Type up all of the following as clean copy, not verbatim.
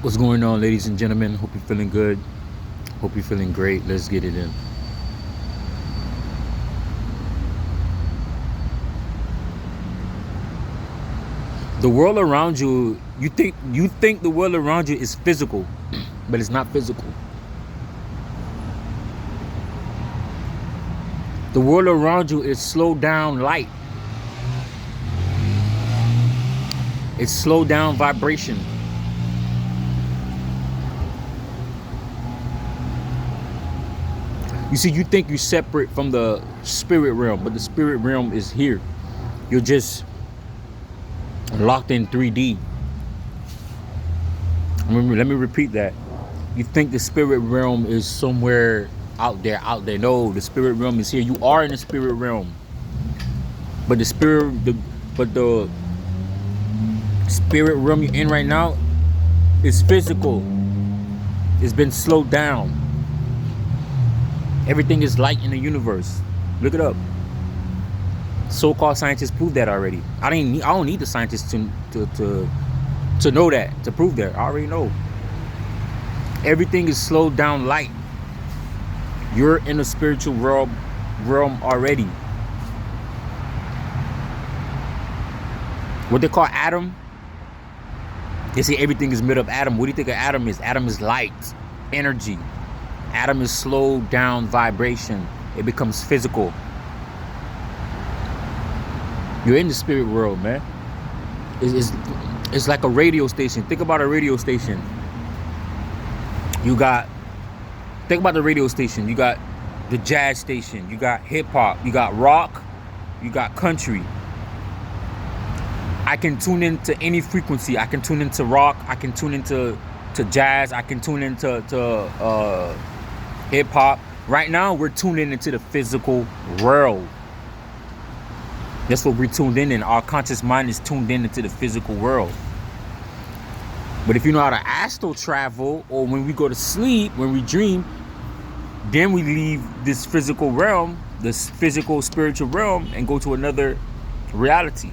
What's going on, ladies and gentlemen? Hope you're feeling good. Hope you're feeling great. Let's get it in. The world around you, you think the world around you is physical, but it's not physical. The world around you is slowed down light. It's slowed down vibration. You see, you think you're separate from the spirit realm, but the spirit realm is here. You're just locked in 3D. Let me repeat that. You think the spirit realm is somewhere out there. No, the spirit realm is here. You are in the spirit realm, but the spirit realm you're in right now is physical. It's been slowed down. Everything is light in the universe. Look it up. So-called scientists proved that already. I don't need the scientists to know that, to prove that. I already know. Everything is slowed down light. You're in the spiritual realm already. What they call atom, they say everything is made of atom. What do you think an atom is? Atom is light, energy. Atom is slowed down vibration. It becomes physical. You're in the spirit world, man. It's like a radio station. Think about a radio station. Think about the radio station. You got the jazz station. You got hip hop. You got rock. You got country. I can tune into any frequency. I can tune into rock. I can tune into jazz. I can tune into hip hop. Right now, we're tuning into the physical world. That's what we're tuned in. Our conscious mind is tuned into the physical world. But if you know how to astral travel, or when we go to sleep, when we dream, then we leave this physical realm, this physical spiritual realm, and go to another reality.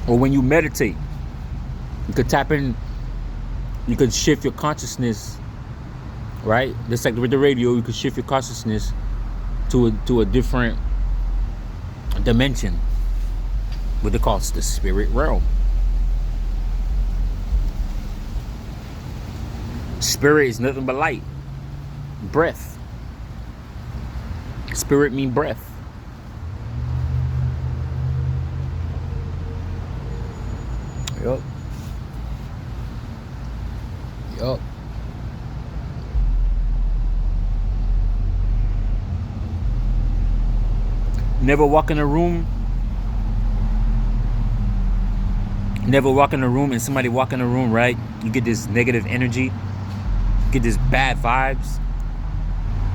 Or when you meditate, you could tap in, you could shift your consciousness, right? Just like with the radio, you could shift your consciousness to a different dimension. What they call the spirit realm. Spirit is nothing but light, breath. Spirit means breath. Yup. Never walk in a room and somebody walk in the room, right? You get this negative energy, you get this bad vibes.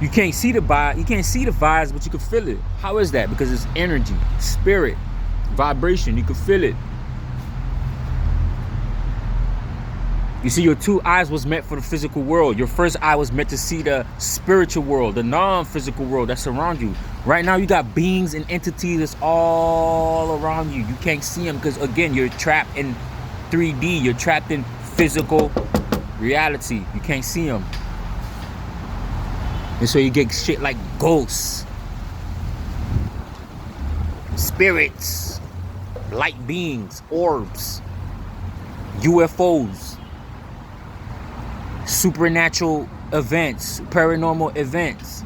You can't see the vibes, but you can feel it. How is that? Because it's energy, spirit, vibration. You can feel it. You see, your two eyes was meant for the physical world. Your first eye was meant to see the spiritual world, the non-physical world that's around you. Right now, you got beings and entities that's all around you. You can't see them because, again, you're trapped in 3D. You're trapped in physical reality. You can't see them. And so you get shit like ghosts, spirits, light beings, orbs, UFOs. Supernatural events, paranormal events.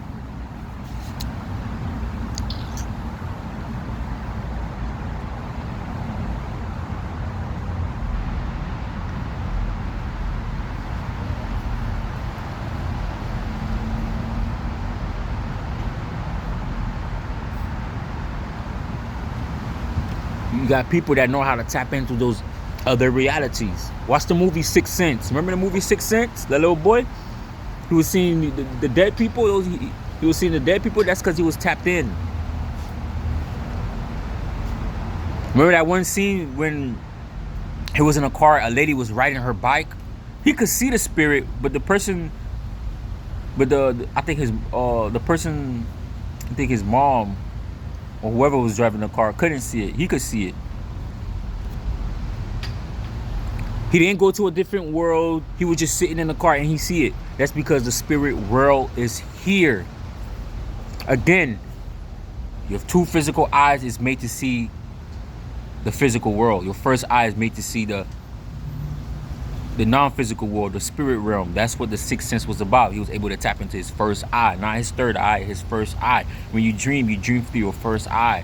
You got people that know how to tap into those other realities. Watch the movie Sixth Sense. Remember the movie Sixth Sense? The little boy, he was seeing the dead people. He was seeing the dead people. That's because he was tapped in. Remember that one scene when he was in a car, a lady was riding her bike? He could see the spirit, but the person But I think the person, I think his mom or whoever was driving the car couldn't see it. He could see it. He didn't go to a different world. He was just sitting in the car and he see it. That's because the spirit world is here. Again, your two physical eyes is made to see the physical world. Your first eye is made to see the non-physical world, the spirit realm. That's what the sixth sense was about. He was able to tap into his first eye, not his third eye, his first eye. When you dream through your first eye.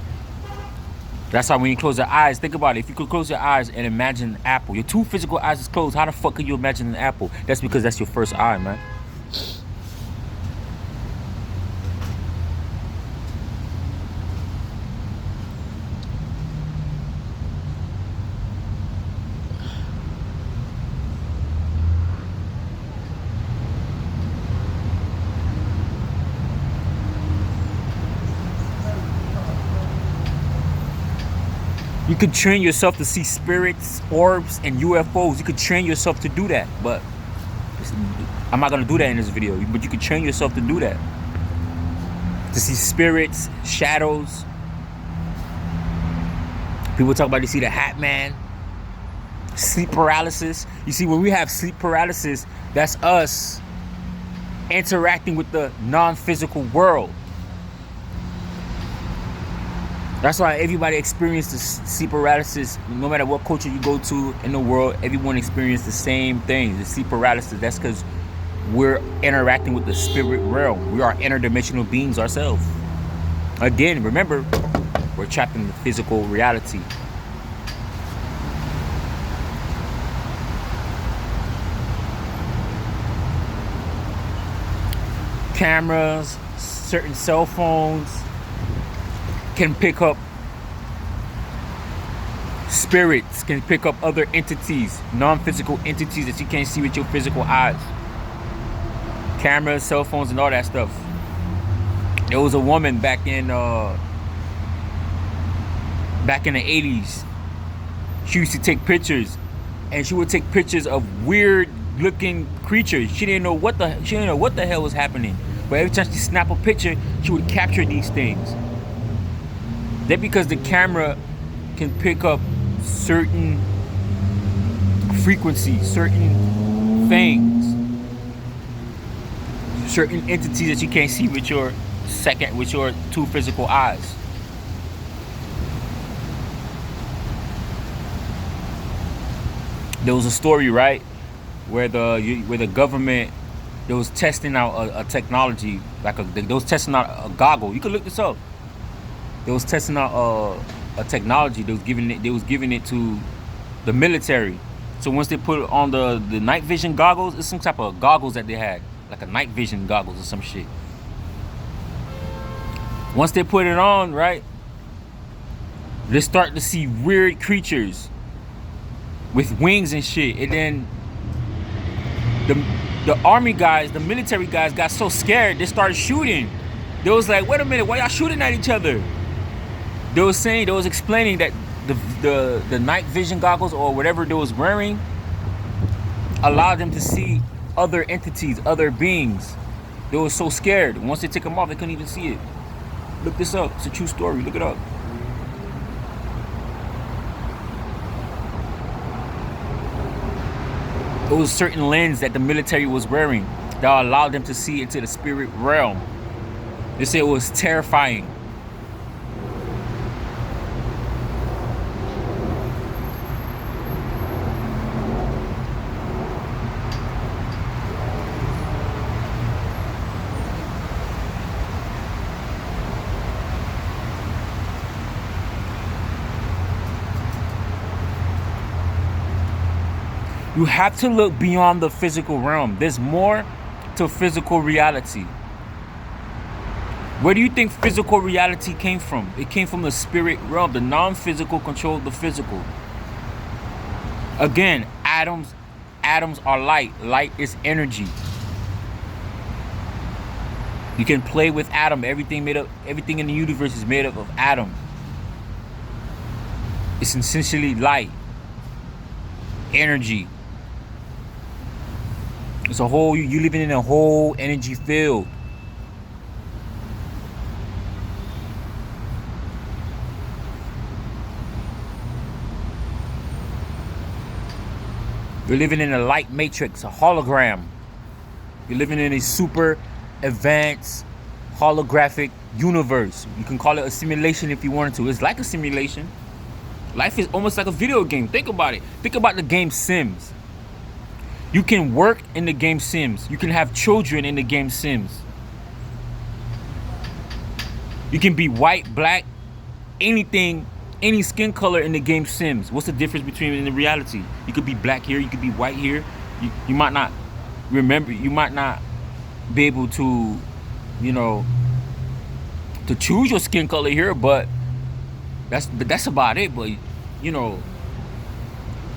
That's why when you close your eyes, think about it. If you could close your eyes and imagine an apple, your two physical eyes is closed. How the fuck can you imagine an apple? That's because that's your first eye, man. You could train yourself to see spirits, orbs, and UFOs. You could train yourself to do that, but I'm not gonna do that in this video. But you could train yourself to do that. To see spirits, shadows. People talk about they see the Hat Man. Sleep paralysis. You see, when we have sleep paralysis, that's us interacting with the non-physical world. That's why everybody experiences sleep paralysis. No matter what culture you go to in the world, everyone experiences the same thing, the sleep paralysis. That's because we're interacting with the spirit realm. We are interdimensional beings ourselves. Again, remember, we're trapped in the physical reality. Cameras, certain cell phones can pick up spirits, can pick up other entities, non-physical entities that you can't see with your physical eyes. Cameras, cell phones, and all that stuff. There was a woman back in the 80s. She used to take pictures, and she would take pictures of weird-looking creatures. She didn't know what the hell was happening. But every time she snapped a picture, she would capture these things. That's because the camera can pick up certain frequencies, certain things, certain entities that you can't see with your two physical eyes. There was a story, right, where the government, they was testing out a technology, they was testing out a goggle. You can look this up. They was testing out a technology. They was giving it to the military. So once they put it on the night vision goggles, it's some type of goggles that they had, like a night vision goggles or some shit. Once they put it on, right, they start to see weird creatures with wings and shit. And then the army guys, the military guys got so scared they started shooting. They was like, wait a minute, why y'all shooting at each other? They was explaining that the night vision goggles or whatever they was wearing allowed them to see other entities, other beings. They were so scared. Once they took them off, they couldn't even see it. Look this up. It's a true story. Look it up. It was a certain lens that the military was wearing that allowed them to see into the spirit realm. They said it was terrifying. You have to look beyond the physical realm. There's more to physical reality. Where do you think physical reality came from? It came from the spirit realm. The non-physical controlled the physical. Again, atoms are light. Light is energy. You can play with atom. Everything in the universe is made up of atom. It's essentially light, energy. It's a whole, you living in a whole energy field. You're living in a light matrix, a hologram. You're living in a super advanced holographic universe. You can call it a simulation if you wanted to. It's like a simulation. Life is almost like a video game. Think about it. Think about the game Sims. You can work in the game Sims. You can have children in the game Sims. You can be white, black, anything, any skin color in the game Sims. What's the difference between in the reality? You could be black here, you could be white here. You might not remember, you might not be able to, you know, to choose your skin color here, but that's about it. But you know,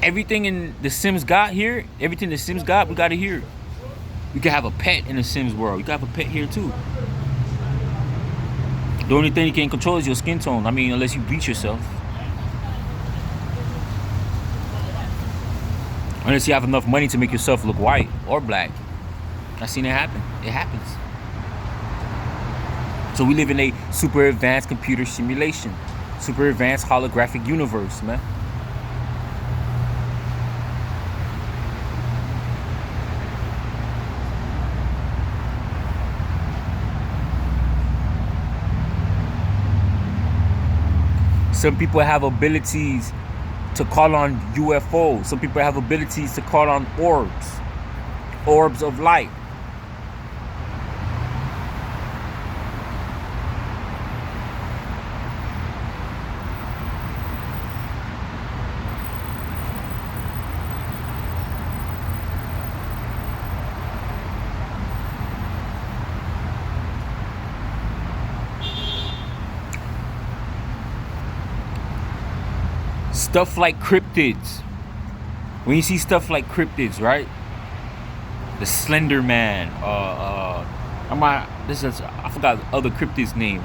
everything in the Sims got here, everything the Sims got, we got it here. You can have a pet in the Sims world. You can have a pet here too. The only thing you can't control is your skin tone. I mean, unless you bleach yourself. Unless you have enough money to make yourself look white or black. I've seen it happen. It happens. So we live in a super advanced computer simulation. Super advanced holographic universe, man. Some people have abilities to call on UFOs. Some people have abilities to call on orbs of light. Stuff like cryptids. When you see stuff like cryptids, right? The Slender Man. I forgot the other cryptid's name.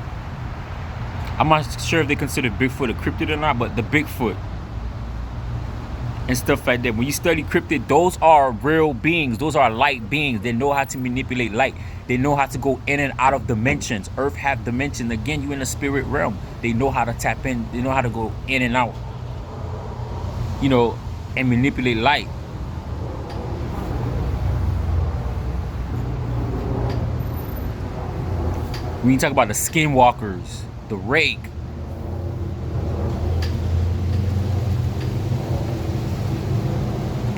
I'm not sure if they consider Bigfoot a cryptid or not, but the Bigfoot and stuff like that. When you study cryptid, those are real beings. Those are light beings. They know how to manipulate light. They know how to go in and out of dimensions. Earth have dimensions. Again, you in the spirit realm. They know how to tap in. They know how to go in and out. You know, and manipulate light. When you talk about the skinwalkers, the rake,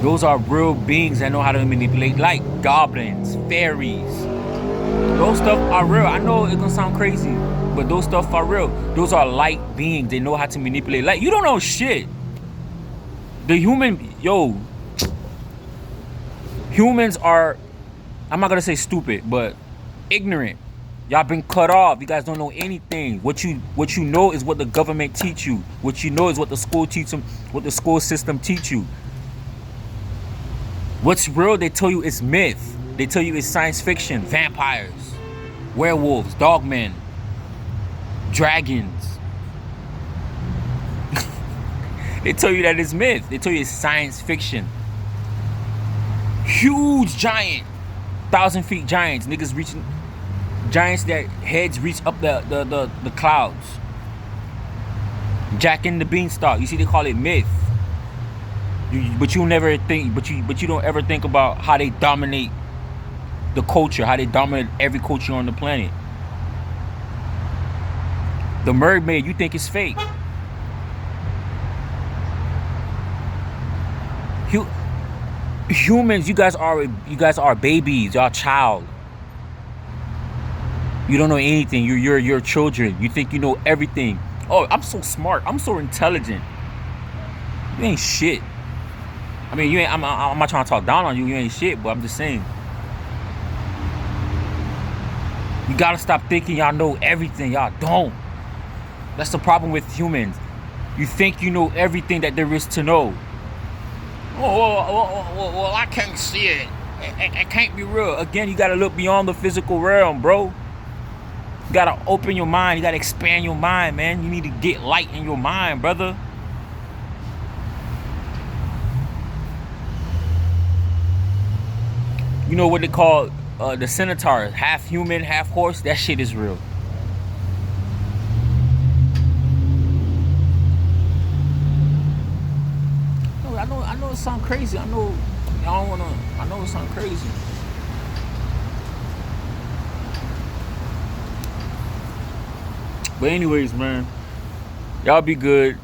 those are real beings that know how to manipulate light. Goblins, fairies, those stuff are real. I know it's gonna sound crazy, but those stuff are real. Those are light beings. They know how to manipulate light. You don't know shit. Humans are, I'm not gonna say stupid, but ignorant. Y'all been cut off. You guys don't know anything. What you know is what the government teach you. What you know is what the school teach them, what the school system teach you. What's real, they tell you it's myth. They tell you it's science fiction. Vampires, werewolves, dogmen, dragons. They tell you that it's myth. They tell you it's science fiction. Huge giant, 1,000 feet giants. Niggas reaching, giants that heads reach up the clouds. Jack and the Beanstalk. You see, they call it myth. But you never think. But you don't ever think about how they dominate the culture. How they dominate every culture on the planet. The mermaid. You think it's fake. Humans, you guys are babies. Y'all child. You don't know anything. You're children. You think you know everything. Oh, I'm so smart. I'm so intelligent. You ain't shit. I mean, you ain't. I'm not trying to talk down on you. You ain't shit. But I'm just saying. You gotta stop thinking y'all know everything. Y'all don't. That's the problem with humans. You think you know everything that there is to know. Well, I can't see it. It can't be real. Again, you gotta look beyond the physical realm, bro. You gotta open your mind. You gotta expand your mind, man. You need to get light in your mind, brother. You know what they call the centaur, half human, half horse? That shit is real. No, I know it sound crazy. I know y'all don't wanna. I know it sound crazy. But anyways, man, y'all be good.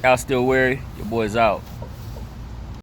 Y'all still wary. Your boy's out.